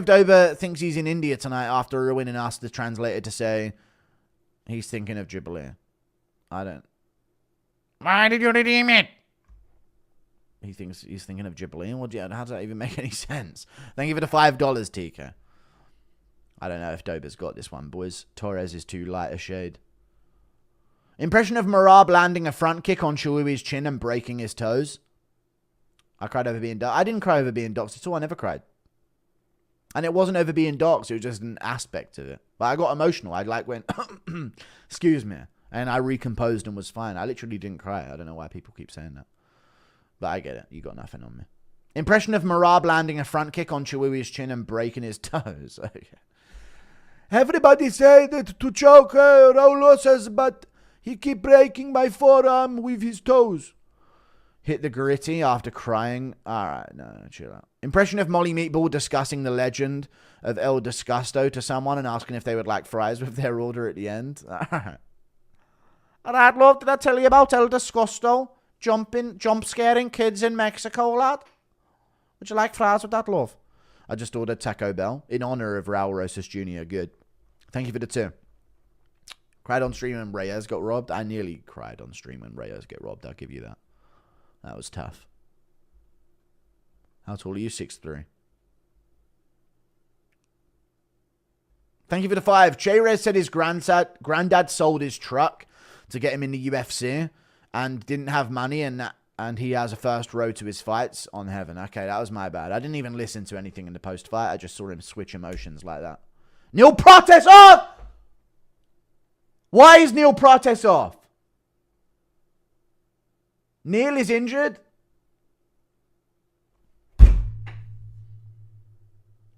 Dober thinks he's in India tonight after a win and asked the translator to say he's thinking of Jubilee. I don't. Why did you redeem it? He thinks he's thinking of Jubilee. How does that even make any sense? Thank you for the $5, TK. I don't know if Dober's got this one, boys. Torres is too light a shade. Impression of Marab landing a front kick on Chihui's chin and breaking his toes. I cried over being doxxed. I didn't cry over being doxxed at all. I never cried. And it wasn't over being doxxed. It was just an aspect of it. But I got emotional. I went, excuse me. And I recomposed and was fine. I literally didn't cry. I don't know why people keep saying that. But I get it. You got nothing on me. Impression of Marab landing a front kick on Chihui's chin and breaking his toes. Okay. Everybody say that to choke Raul says, but he keep breaking my forearm with his toes. Hit the gritty after crying. Alright, no, chill out. Impression of Molly Meatball discussing the legend of El Disgusto to someone and asking if they would like fries with their order at the end. Alright. Alright, love, did I tell you about El Disgusto? Jump scaring kids in Mexico, lad? Would you like fries with that, love? I just ordered Taco Bell in honor of Raul Rosas Jr. Good. Thank you for the 2. Cried on stream when Reyes got robbed. I nearly cried on stream when Reyes get robbed. I'll give you that. That was tough. How tall are you? 6'3". Thank you for the 5. J-Rez said his granddad sold his truck to get him in the UFC and didn't have money and he has a first row to his fights on Heaven. Okay, that was my bad. I didn't even listen to anything in the post-fight. I just saw him switch emotions like that. Neil Prates off! Why is Neil Prates off? Neil is injured.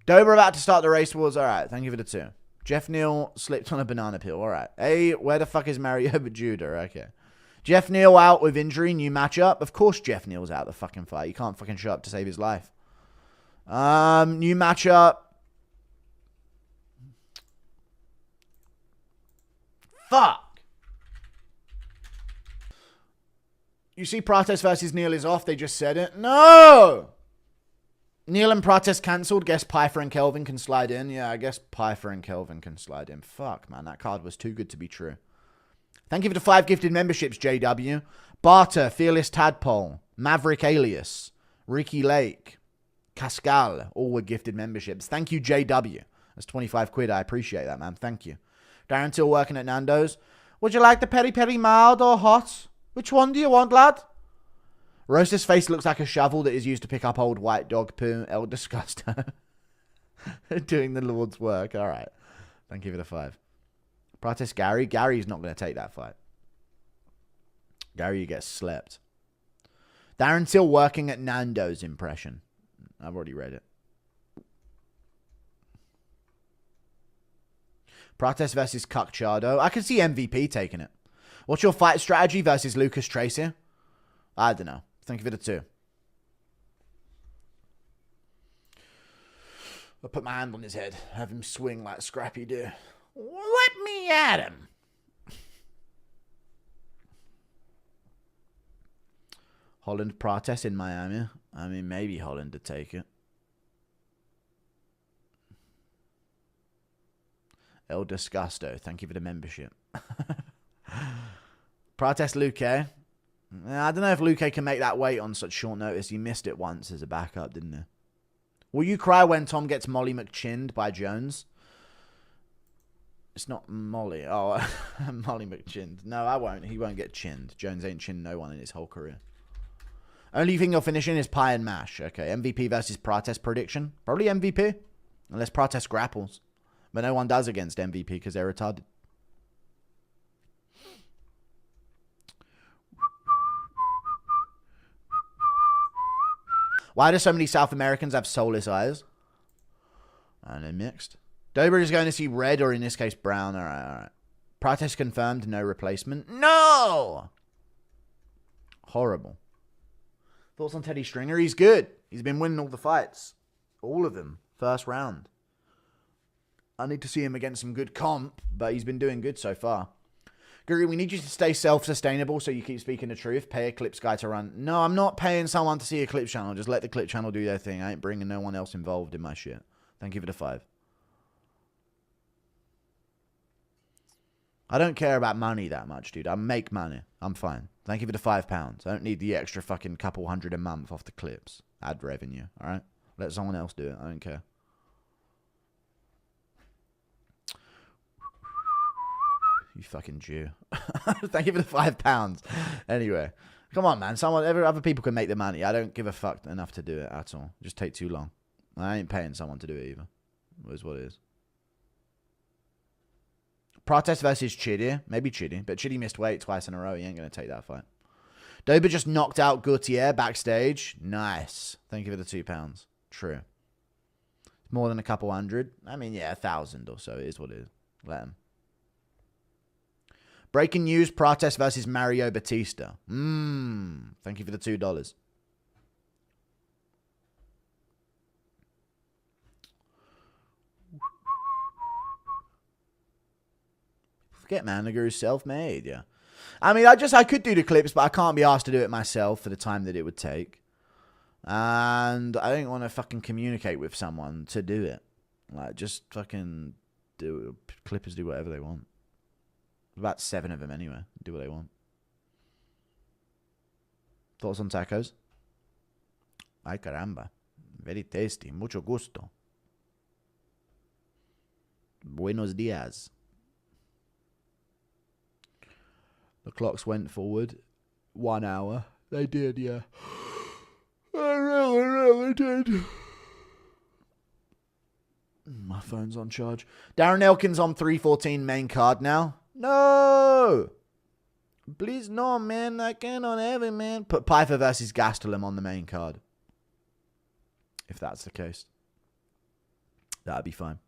Dober about to start the race wars. All right, thank you for the 2. Geoff Neal slipped on a banana peel. All right. Hey, where the fuck is Mario Bajuda? Okay. Geoff Neal out with injury. New matchup. Of course Geoff Neal's out of the fucking fight. You can't fucking show up to save his life. New matchup. Fuck. You see Prates versus Neal is off. They just said it. No! Neal and Prates cancelled. Guess Pfeiffer and Kelvin can slide in. Yeah, I guess Pfeiffer and Kelvin can slide in. Fuck, man. That card was too good to be true. Thank you for the 5 gifted memberships, JW. Barter, Fearless Tadpole, Maverick Alias, Ricky Lake, Cascal, all were gifted memberships. Thank you, JW. That's 25 quid. I appreciate that, man. Thank you. Darren Till working at Nando's. Would you like the peri peri mild or hot? Which one do you want, lad? Rosa's face looks like a shovel that is used to pick up old white dog poo. El Disgusto. Doing the Lord's work. All right. Thank you for the 5. Prates Gary. Gary's not going to take that fight. Gary gets slept. Darren Till working at Nando's impression. I've already read it. Prates versus Cucciardo. I can see MVP taking it. What's your fight strategy versus Lucas Tracy? I don't know. Thank you for the 2. I'll put my hand on his head. Have him swing like Scrappy do. Let me at him. Holland Prates in Miami. I mean, maybe Holland to take it. El Disgusto. Thank you for the membership. Prates Luque. I don't know if Luque can make that weight on such short notice. He missed it once as a backup, didn't he? Will you cry when Tom gets Molly McChinned by Jones? It's not Molly. Oh, Molly McChinned. No, I won't. He won't get chinned. Jones ain't chinned no one in his whole career. Only thing you'll finish in is pie and mash. Okay, MVP versus Prates prediction. Probably MVP. Unless Prates grapples. But no one does against MVP because they're retarded. Why do so many South Americans have soulless eyes? I don't know, mixed. Dober is going to see red, or in this case, brown. All right, all right. Prates confirmed, no replacement. No! Horrible. Thoughts on Teddy Stringer? He's good. He's been winning all the fights. All of them. First round. I need to see him against some good comp, but he's been doing good so far. Guru, we need you to stay self-sustainable so you keep speaking the truth. Pay a Clips guy to run. No, I'm not paying someone to see a Clips channel. Just let the Clip channel do their thing. I ain't bringing no one else involved in my shit. Thank you for the 5. I don't care about money that much, dude. I make money. I'm fine. Thank you for the £5. I don't need the extra fucking couple hundred a month off the clips. Ad revenue, all right? Let someone else do it. I don't care. You fucking Jew. Thank you for the £5. Anyway, come on, man. Other people can make the money. I don't give a fuck enough to do it at all. Just take too long. I ain't paying someone to do it either. It is what it is. Prates versus Chidi. Maybe Chidi. But Chidi missed weight twice in a row. He ain't going to take that fight. Dober just knocked out Gautier backstage. Nice. Thank you for the £2. True. More than a couple hundred. I mean, yeah, 1,000 or so. It is what it is. Let him. Breaking news. Prates versus Mario Batista. Thank you for the $2. Forget, man. The Guru's self-made, yeah. I mean, I could do the clips, but I can't be asked to do it myself for the time that it would take. And I don't want to fucking communicate with someone to do it. Like, just fucking do it. Clippers do whatever they want. About 7 of them anyway. Do what they want. Thoughts on tacos? Ay, caramba. Very tasty. Mucho gusto. Buenos dias. The clocks went forward 1 hour. They did, yeah. They really did. My phone's on charge. Darren Elkins on 314 main card now. No! Please, no, man. I cannot have it, man. Put Piper versus Gastelum on the main card. If that's the case. That'd be fine.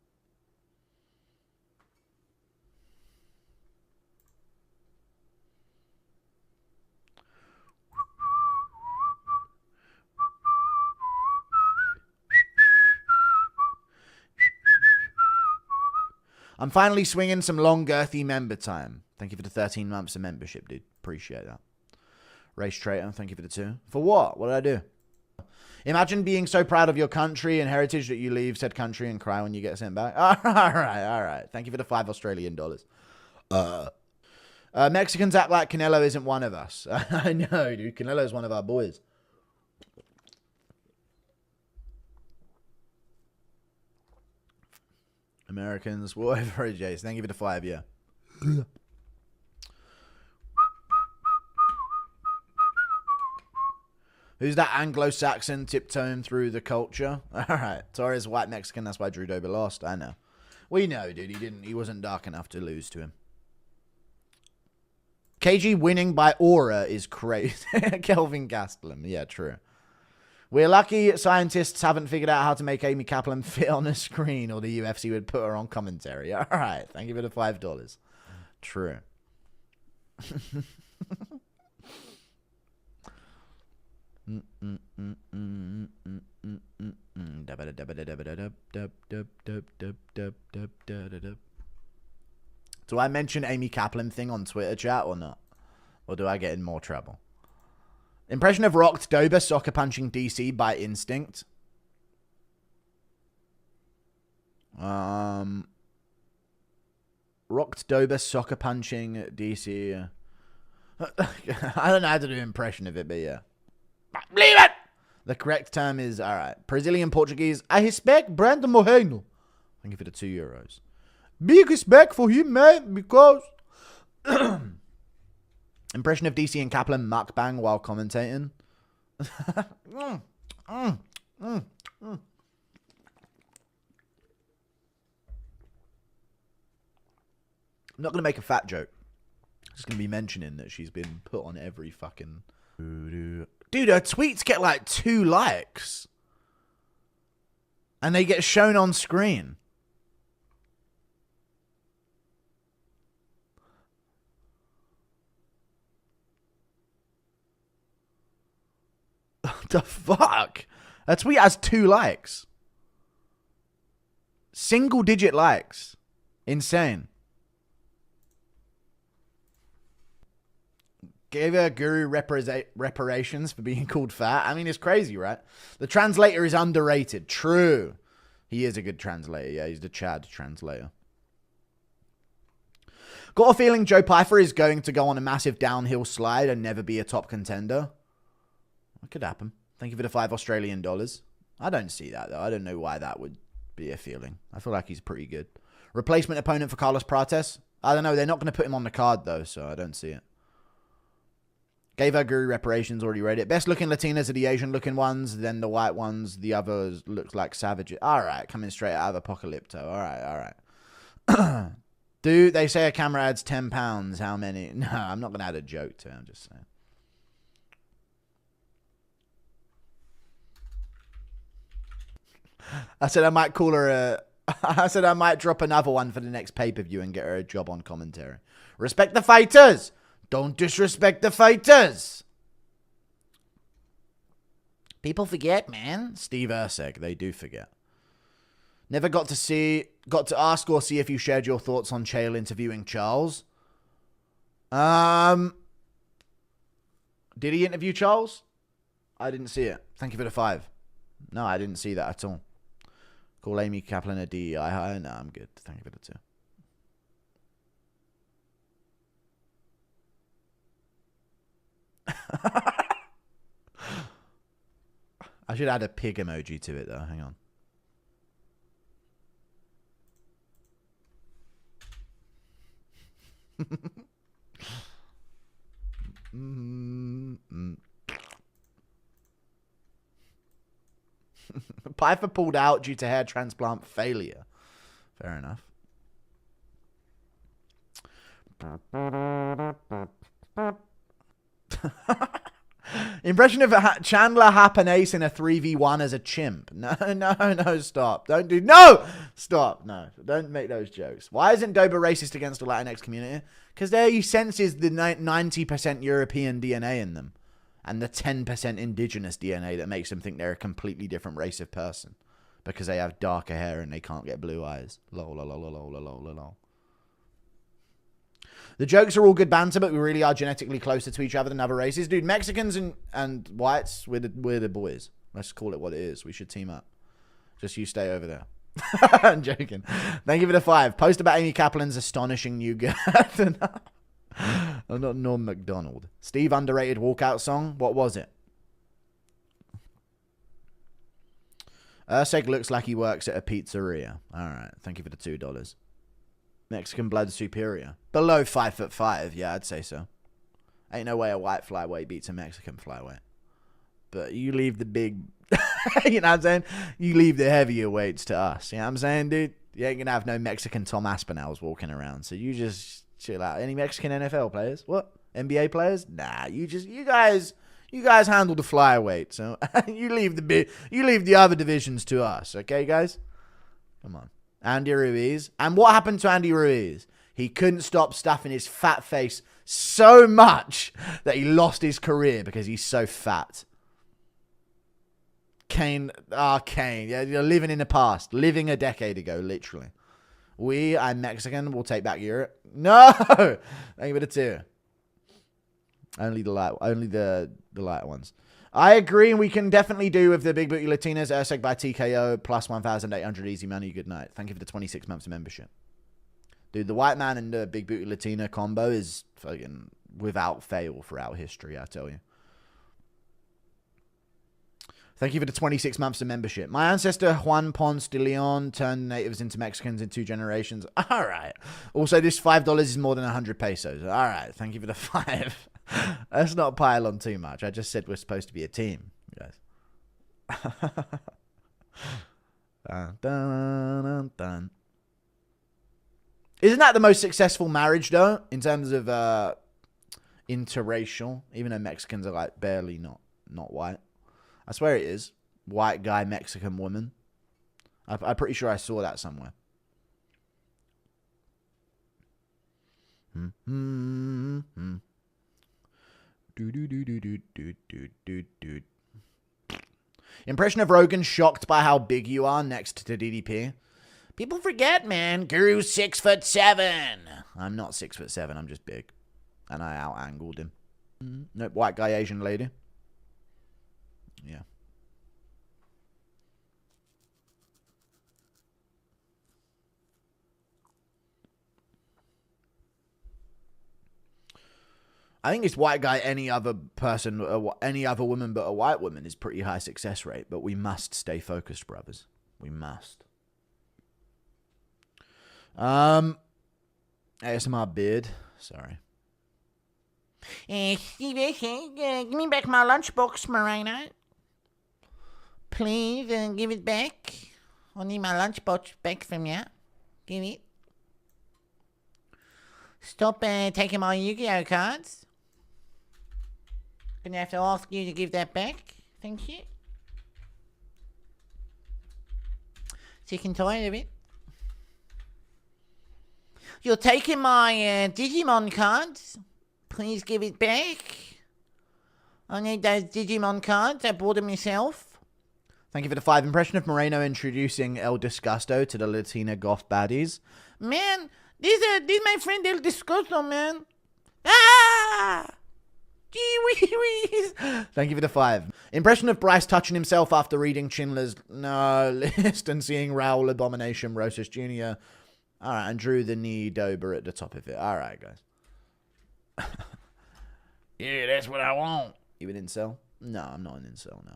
I'm finally swinging some long, girthy member time. Thank you for the 13 months of membership, dude. Appreciate that. Race Traitor, thank you for the 2. For what? What did I do? Imagine being so proud of your country and heritage that you leave said country and cry when you get sent back. All right. Thank you for the $5 Australian dollars. Mexicans act like Canelo isn't one of us. I know, dude. Canelo's one of our boys. Americans, whatever it is. Thank you for the 5, yeah. Who's that Anglo-Saxon tiptoeing through the culture? All right. Torres, white Mexican. That's why Drew Dober lost. I know. We know, dude. He wasn't dark enough to lose to him. KG winning by aura is crazy. Kelvin Gastelum. Yeah, true. We're lucky scientists haven't figured out how to make Amy Kaplan fit on a screen, or the UFC would put her on commentary. All right. Thank you for the $5. True. Do I mention Amy Kaplan thing on Twitter chat or not? Or do I get in more trouble? Impression of Rocked Dober soccer punching DC by instinct. Rocked Dober soccer punching DC. I don't know how to do an impression of it, but yeah. Leave it! The correct term is, alright. Brazilian Portuguese. I respect Brandon Moreno. Thank you for the €2. Big respect for him, man, because... Impression of DC and Kaplan mukbang while commentating. I'm not going to make a fat joke. I'm just going to be mentioning that she's been put on every fucking... Dude, her tweets get like 2 likes. And they get shown on screen. What the fuck? Her tweet has 2 likes. Single digit likes. Insane. Gave her Guru reparations for being called fat. I mean, it's crazy, right? The translator is underrated. True. He is a good translator. Yeah, he's the Chad translator. Got a feeling Joe Pyfer is going to go on a massive downhill slide and never be a top contender. It could happen. Thank you for the $5 Australian. I don't see that, though. I don't know why that would be a feeling. I feel like he's pretty good. Replacement opponent for Carlos Prates? I don't know. They're not going to put him on the card, though, so I don't see it. Gave her Guru reparations, already read it. Best looking Latinas are the Asian looking ones, then the white ones, the others looks like savages. Alright, coming straight out of Apocalypto. Alright. Dude, they say a camera adds £10. How many? No, I'm not going to add a joke to it. I'm just saying. I said I might call her I said I might drop another one for the next pay-per-view and get her a job on commentary. Respect the fighters! Don't disrespect the fighters! People forget, man. Steve Urseg, they do forget. Never got to ask or see if you shared your thoughts on Chael interviewing Charles. Did he interview Charles? I didn't see it. Thank you for the 5. No, I didn't see that at all. Call Amy Kaplan a DEI. No, I'm good. Thank you for the 2. I should add a pig emoji to it, though. Hang on. Piper pulled out due to hair transplant failure. Fair enough. Impression of Chandler Happanace in a 3v1 as a chimp. No, stop. Stop. No, don't make those jokes. Why isn't Doba racist against the Latinx community? Because there he senses the 90% European DNA in them. And the 10% indigenous DNA that makes them think they're a completely different race of person. Because they have darker hair and they can't get blue eyes. Lol. The jokes are all good banter, but we really are genetically closer to each other than other races. Dude, Mexicans and whites, we're the boys. Let's call it what it is. We should team up. Just you stay over there. I'm joking. Thank you for the 5. Post about Amy Kaplan's astonishing new girl. I'm not Norm MacDonald. Steve underrated walkout song. What was it? Urseg looks like he works at a pizzeria. Alright. Thank you for the $2. Mexican blood superior. Below 5'5". Yeah, I'd say so. Ain't no way a white flyweight beats a Mexican flyweight. But you leave the big... you know what I'm saying? You leave the heavier weights to us. You know what I'm saying, dude? You ain't gonna have no Mexican Tom Aspinalls walking around. So you just chill out. Any Mexican NFL players? What? NBA players? Nah, you guys handle the flyweight. So you leave the other divisions to us, okay, guys? Come on. Andy Ruiz. And what happened to Andy Ruiz? He couldn't stop stuffing his fat face so much that he lost his career because he's so fat. Kane. Yeah, you're living in the past. Living a decade ago, literally. I'm Mexican. We'll take back Europe. No! Thank you for the 2. Only the light ones. I agree, and we can definitely do with the Big Booty Latinas. Urseg by TKO, plus 1,800 easy money. Good night. Thank you for the 26 months of membership. Dude, the white man and the Big Booty Latina combo is fucking without fail throughout history, I tell you. Thank you for the 26 months of membership. My ancestor, Juan Ponce de Leon, turned natives into Mexicans in 2 generations. All right. Also, this $5 is more than 100 pesos. All right. Thank you for the 5. Let's not pile on too much. I just said we're supposed to be a team, guys. Dun, dun, dun. Isn't that the most successful marriage, though, in terms of interracial? Even though Mexicans are like barely not white. I swear it is. White guy, Mexican woman. I'm pretty sure I saw that somewhere. Impression of Rogan shocked by how big you are next to DDP. People forget, man. Guru's 6'7". I'm not 6'7". I'm just big. And I out-angled him. Nope, white guy, Asian lady. Yeah. I think this white guy, any other person, any other woman but a white woman is pretty high success rate. But we must stay focused, brothers. We must. ASMR beard. Sorry. Steve, give me back my lunchbox, Moreno. Please, give it back. I need my lunchbox back from you. Give it. Stop taking my Yu-Gi-Oh cards. Gonna have to ask you to give that back. Thank you. Sick and tired of it. You're taking my Digimon cards. Please give it back. I need those Digimon cards. I bought them myself. Thank you for the 5 impression of Moreno introducing El Disgusto to the Latina goth baddies. Man, this my friend El Disgusto, man. Ah! Thank you for the 5. Impression of Bryce touching himself after reading Schindler's list and seeing Raoul Abomination Rosas Jr. Alright, and drew the knee dober at the top of it. Alright, guys. Yeah, that's what I want. You an incel? No, I'm not an incel, no.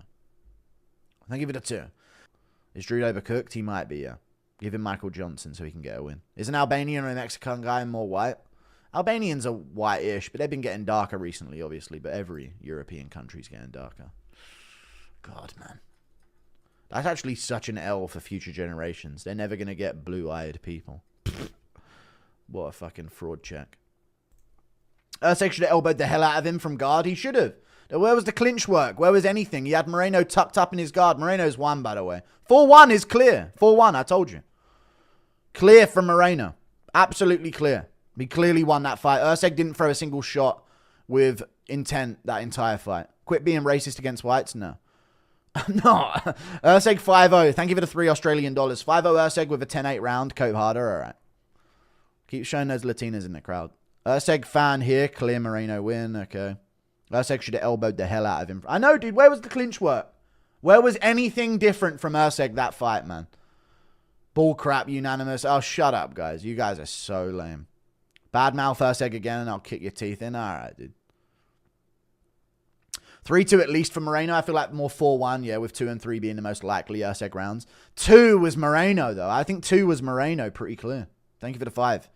Thank you for the 2. Is Drew overcooked? He might be, yeah. Give him Michael Johnson so he can get a win. Is an Albanian or a Mexican guy more white? Albanians are white-ish, but they've been getting darker recently, obviously. But every European country's getting darker. God, man. That's actually such an L for future generations. They're never going to get blue-eyed people. What a fucking fraud check. Ursek should have elbowed the hell out of him from guard. He should have. Where was the clinch work? Where was anything? He had Moreno tucked up in his guard. Moreno's won, by the way. 4-1 is clear. 4-1, I told you. Clear from Moreno. Absolutely clear. He clearly won that fight. Ursek didn't throw a single shot with intent that entire fight. Quit being racist against whites? No. No. Urseg 5-0. Thank you for the $3 Australian. 5-0 Urseg with a 10-8 round. Cope harder. All right. Keep showing those Latinas in the crowd. Urseg fan here. Clear Moreno win. Okay. Urseg should have elbowed the hell out of him. I know, dude. Where was the clinch work? Where was anything different from Urseg that fight, man? Bull crap, unanimous. Oh, shut up, guys. You guys are so lame. Bad mouth Urseg again, and I'll kick your teeth in. All right, dude. 3-2 at least for Moreno. I feel like more 4-1, yeah, with 2 and 3 being the most likely Urseg rounds. 2 was Moreno, though. I think 2 was Moreno, pretty clear. Thank you for the 5.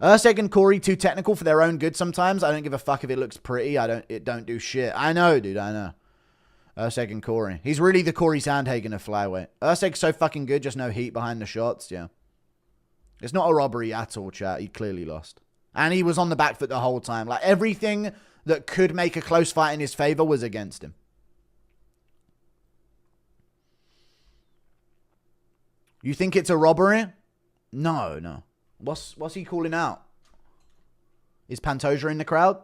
Urseg and Corey too technical for their own good sometimes. I don't give a fuck if it looks pretty. It don't do shit. I know, dude. I know. Urseg and Corey. He's really the Corey Sandhagen of flyweight. Urseg's so fucking good. Just no heat behind the shots. Yeah. It's not a robbery at all, chat. He clearly lost. And he was on the back foot the whole time. Like, everything that could make a close fight in his favor was against him. You think it's a robbery? No, no. What's he calling out? Is Pantoja in the crowd?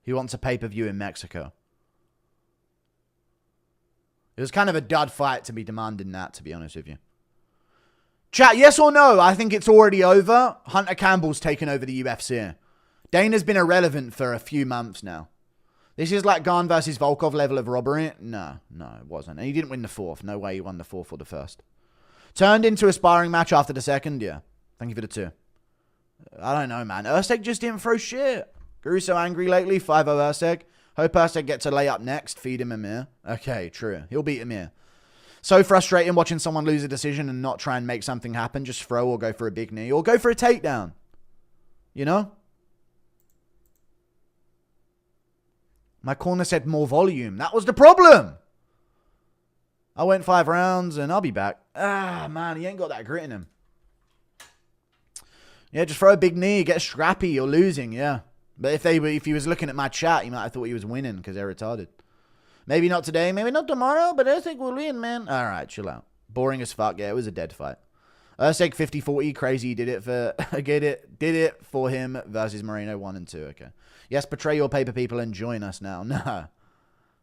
He wants a pay-per-view in Mexico. It was kind of a dud fight to be demanding that, to be honest with you. Chat, yes or no? I think it's already over. Hunter Campbell's taken over the UFC. Dana's been irrelevant for a few months now. This is like Garn versus Volkov level of robbery. No, it wasn't. And he didn't win the 4th. No way he won the 4th or the 1st. Turned into a sparring match after the 2nd. Yeah. Thank you for the 2. I don't know, man. Urseg just didn't throw shit. Grew so angry lately. 5-0 Urseg. Hope Urseg gets to lay up next. Feed him Amir. Okay, true. He'll beat Amir. So frustrating watching someone lose a decision and not try and make something happen. Just throw or go for a big knee. Or go for a takedown. You know? My corner said more volume. That was the problem. I went 5 rounds and I'll be back. Ah, man, he ain't got that grit in him. Yeah, just throw a big knee. Get scrappy. You're losing, yeah. But if he was looking at my chat, he might have thought he was winning because they're retarded. Maybe not today. Maybe not tomorrow. But I think we'll win, man. All right, chill out. Boring as fuck. Yeah, it was a dead fight. Urseg 50-40. Crazy did it for... Did it for him versus Moreno 1 and 2. Okay. Yes, betray your paper people and join us now. No.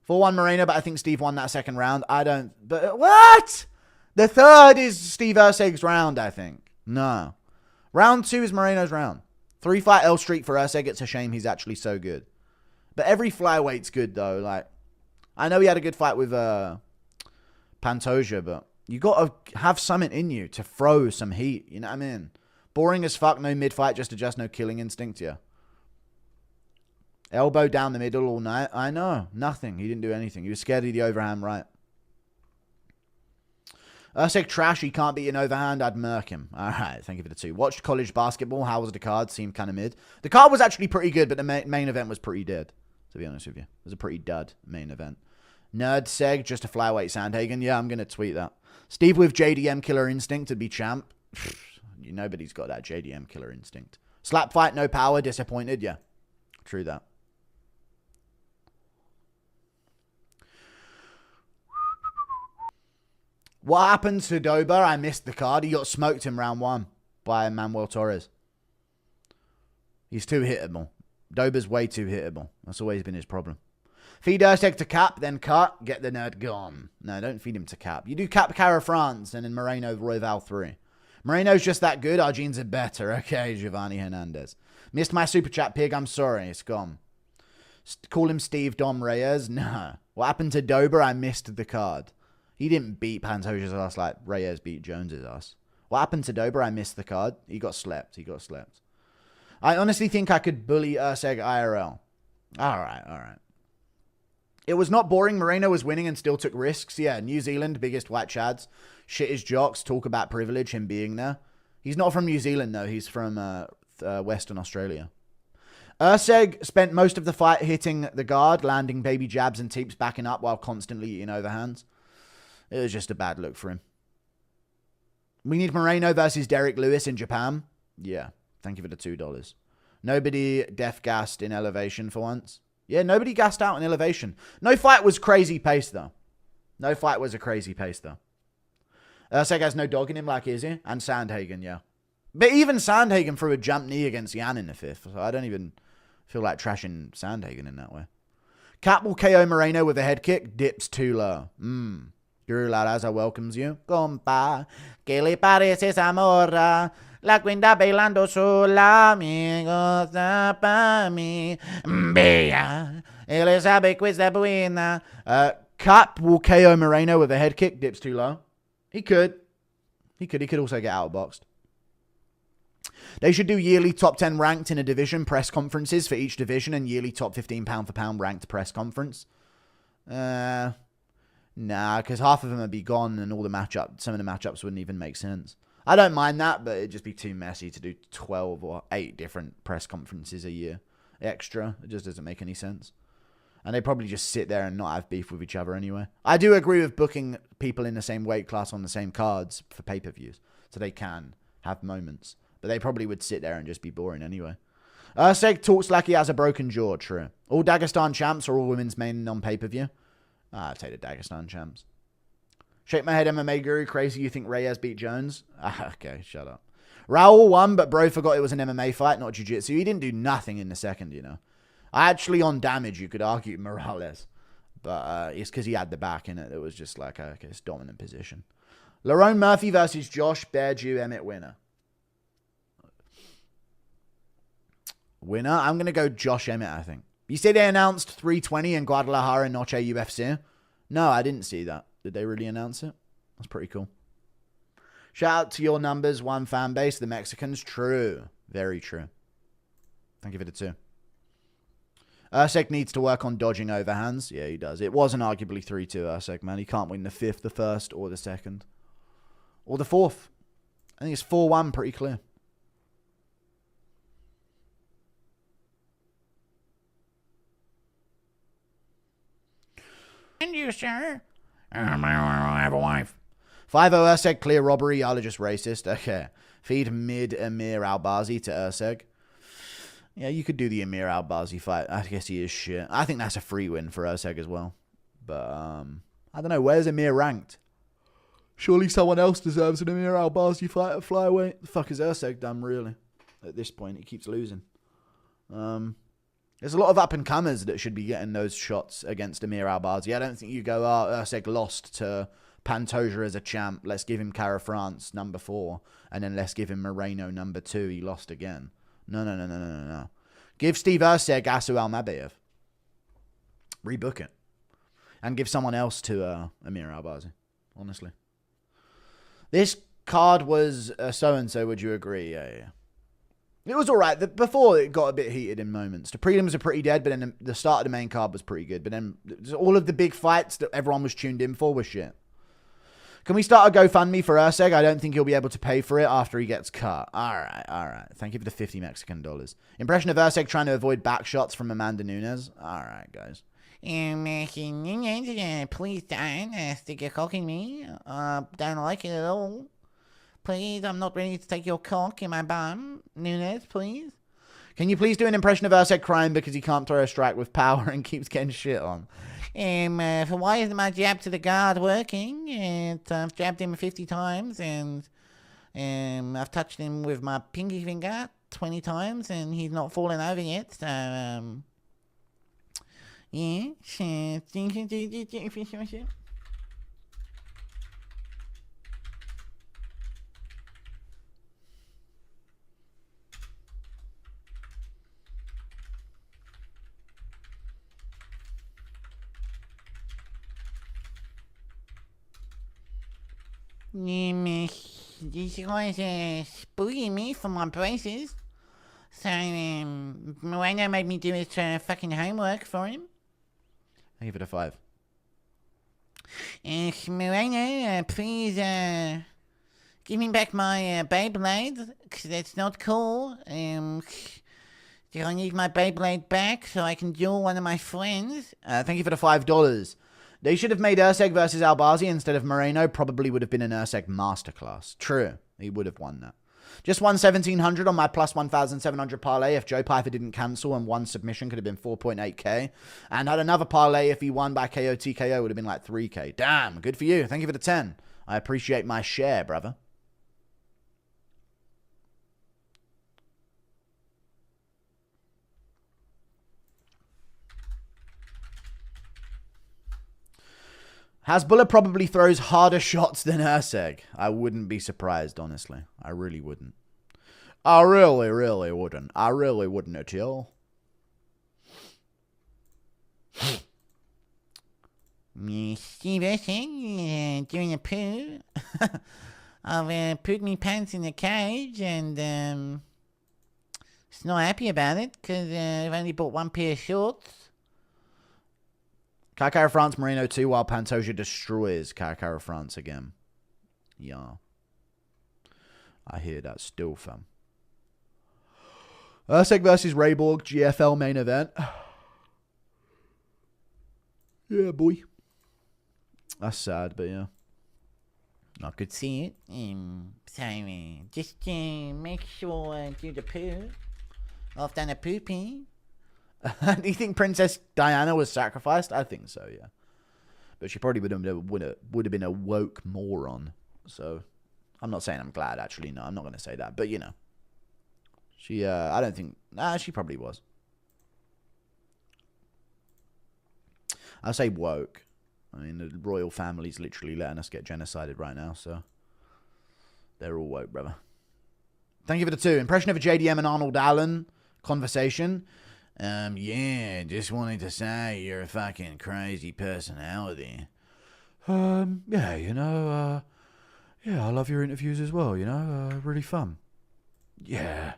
4-1 Moreno, but I think Steve won that 2nd round. I don't... But what? The 3rd is Steve Urseg's round, I think. No. Round 2 is Moreno's round. 3-fight L Street for Urseg. It's a shame he's actually so good. But every flyweight's good, though. Like, I know he had a good fight with Pantoja, but you got to have something in you to throw some heat. You know what I mean? Boring as fuck, no mid-fight, just no killing instinct, yeah. Elbow down the middle all night. I know. Nothing. He didn't do anything. He was scared of the overhand right. Usyk trash. He can't beat an overhand. I'd murk him. All right. Thank you for the 2. Watched college basketball. How was the card? Seemed kind of mid. The card was actually pretty good, but the main event was pretty dead, to be honest with you. It was a pretty dud main event. Nerd Seg, just a flyweight Sandhagen. Yeah, I'm going to tweet that. Steve with JDM killer instinct to be champ. Nobody's got that JDM killer instinct. Slap fight, no power, disappointed. Yeah, true that. What happened to Dober? I missed the card. He got smoked in round 1 by Manuel Torres. He's too hittable. Dober's way too hittable. That's always been his problem. Feed Usyk to Cap, then cut. Get the nerd gone. No, don't feed him to Cap. You do Cap Cara France and then Moreno Royval 3. Moreno's just that good. Our genes are better. Okay, Giovanni Hernandez. Missed my super chat, pig. I'm sorry. It's gone. Call him Steve Dom Reyes. No. What happened to Dober? I missed the card. He didn't beat Pantoja's ass like Reyes beat Jones's ass. What happened to Dober? I missed the card. He got slept. I honestly think I could bully Usyk IRL. All right. It was not boring. Moreno was winning and still took risks. Yeah, New Zealand, biggest white chads. Shit his jocks. Talk about privilege, him being there. He's not from New Zealand, though. He's from Western Australia. Usyk spent most of the fight hitting the guard, landing baby jabs and teeps, backing up while constantly eating overhands. It was just a bad look for him. We need Moreno versus Derek Lewis in Japan. Yeah, thank you for the $2. Nobody gassed in elevation for once. Yeah, nobody gassed out in elevation. No fight was crazy pace, though. Usyk has no dog in him like Izzy. And Sandhagen, yeah. But even Sandhagen threw a jump knee against Jan in the 5th. So I don't even feel like trashing Sandhagen in that way. Cap will KO Moreno with a head kick. Dips too low. Guru Laraza welcomes you. Compa, que le parece esa morra? La cuenta bailando sola, mi goza pa mi. Bella, ele sabe que es buena. Cap will KO Moreno with a head kick. Dips too low. He could also get outboxed. They should do yearly top 10 ranked in a division press conferences for each division and yearly top 15 pound for pound ranked press conference. Nah, because half of them would be gone and some of the matchups wouldn't even make sense. I don't mind that, but it'd just be too messy to do 12 or 8 different press conferences a year extra. It just doesn't make any sense. And they probably just sit there and not have beef with each other anyway. I do agree with booking people in the same weight class on the same cards for pay-per-views, so they can have moments. But they probably would sit there and just be boring anyway. Usyk talks like he has a broken jaw, true. All Dagestan champs or all women's main on pay-per-view? I'd take the Dagestan champs. Shake my head, MMA guru. Crazy you think Reyes beat Jones? Okay, shut up. Raul won, but bro forgot it was an MMA fight, not jiu-jitsu. He didn't do nothing in the second, you know. Actually, on damage, you could argue Morales. But it's because he had the back in it. It was just like a dominant position. Lerone Murphy versus Josh Bear Jew Emmett winner. I'm going to go Josh Emmett, I think. You say they announced 320 in Guadalajara Noche UFC? No, I didn't see that. Did they really announce it? That's pretty cool. Shout out to your numbers one fan base, the Mexicans. True. Very true. Thank you for the 2. Usyk needs to work on dodging overhands. Yeah, he does. It wasn't arguably 3-2 Usyk, man. He can't win the 5th, the 1st, or the 2nd. Or the 4th. I think it's 4-1, pretty clear. And you, sir? I have a wife. 5-0 Usyk, clear robbery. Y'all are just racist. Okay. Feed mid Amir Albazi to Usyk. Yeah, you could do the Amir Albazi fight. I guess he is shit. I think that's a free win for Usyk as well. But, I don't know. Where's Amir ranked? Surely someone else deserves an Amir Albazi fight at flyweight. The fuck is Usyk done, really? At this point, he keeps losing. There's a lot of up-and-comers that should be getting those shots against Amir Albazi. I don't think you go, Usyk lost to Pantoja as a champ. Let's give him Cara France, number 4. And then let's give him Moreno, number 2. He lost again. No. Give Steve Usyk Asu Almabayev. Rebook it. And give someone else to Amir Albazi. honestly. This card was so-and-so, would you agree? Yeah. It was alright. Before it got a bit heated in moments. The prelims are pretty dead, but then the start of the main card was pretty good. But then all of the big fights that everyone was tuned in for were shit. Can we start a GoFundMe for Urseg? I don't think he'll be able to pay for it after he gets cut. Alright. Thank you for the 50 Mexican dollars. Impression of Urseg trying to avoid back shots from Amanda Nunes. Alright, guys. Please don't stick your cock in me. Don't like it at all. Please, I'm not ready to take your cock in my bum. Nunes, please. Can you please do an impression of Urseg crying because he can't throw a strike with power and keeps getting shit on? For why isn't my jab to the guard working? I've jabbed him 50 times and I've touched him with my pinky finger 20 times and he's not fallen over yet. So, yeah. These guys are spooking me for my braces. So, Moreno made me do his fucking homework for him. I give it a 5. Moreno, please, give me back my Beyblade, because that's not cool. Do I need my Beyblade back so I can duel one of my friends? Thank you for the $5. They should have made Urseg versus Albazi instead of Moreno. Probably would have been an Urseg masterclass. True. He would have won that. Just won 1,700 on my plus 1,700 parlay. If Joe Piper didn't cancel and one submission, could have been 4.8k. And had another parlay if he won by KO TKO, would have been like 3k. Damn, good for you. Thank you for the 10. I appreciate my share, brother. Hasbulla probably throws harder shots than Urseg. I wouldn't be surprised, honestly. I really wouldn't. I really wouldn't. I really wouldn't at all. Steve Urseg doing a poo. I've put me pants in the cage and it's not happy about it because I've only bought one pair of shorts. Carcara France, Marino 2, while Pantoja destroys Carcara France again. Yeah. I hear that still, fam. Urseg versus Rayborg, GFL main event. Yeah, boy. That's sad, but yeah. Not good. See it. So, just make sure I do the poo. I've done a poopy. Do you think Princess Diana was sacrificed? I think so, yeah. But she probably would have been a woke moron. So, I'm not saying I'm glad, actually. No, I'm not going to say that. But, you know. She, I don't think... she probably was. I'll say woke. I mean, the royal family's literally letting us get genocided right now, so... They're all woke, brother. Thank you for the 2. Impression of a JDM and Arnold Allen conversation. Yeah, just wanted to say you're a fucking crazy personality. Yeah, you know, yeah, I love your interviews as well, you know, really fun. Yeah.